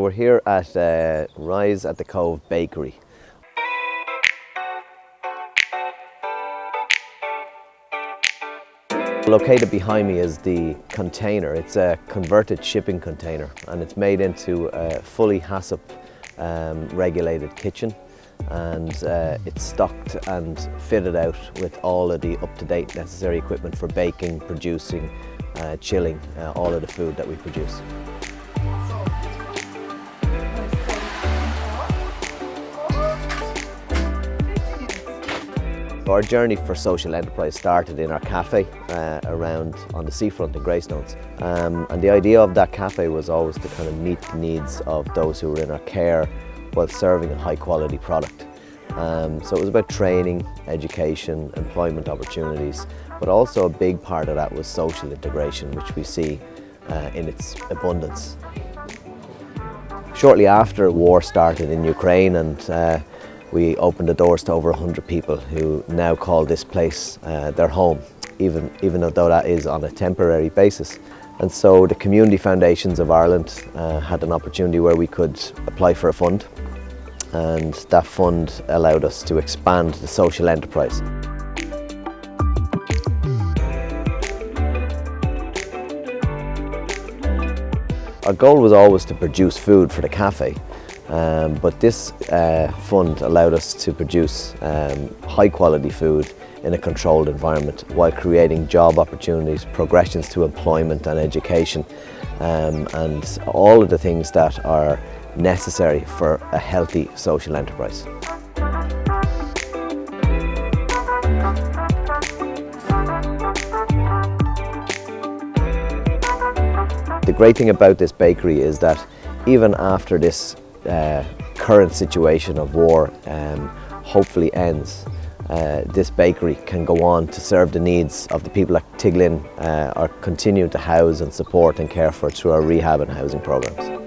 We're here at Rise at the Cove Bakery. Located behind me is the container. It's a converted shipping container and it's made into a fully HACCP regulated kitchen, and it's stocked and fitted out with all of the up-to-date necessary equipment for baking, producing, chilling all of the food that we produce. Our journey for social enterprise started in our cafe around on the seafront in Greystones, and the idea of that cafe was always to kind of meet the needs of those who were in our care while serving a high quality product. So it was about training, education, employment opportunities, but also a big part of that was social integration, which we see in its abundance. Shortly after war started in Ukraine, and we opened the doors to over 100 people who now call this place their home, even though that is on a temporary basis. And so the Community Foundations of Ireland had an opportunity where we could apply for a fund, and that fund allowed us to expand the social enterprise. Our goal was always to produce food for the cafe. But this fund allowed us to produce high quality food in a controlled environment while creating job opportunities, progressions to employment and education, and all of the things that are necessary for a healthy social enterprise. The great thing about this bakery is that even after this current situation of war hopefully ends, this bakery can go on to serve the needs of the people at Tiglin, are continuing to house and support and care for through our rehab and housing programs.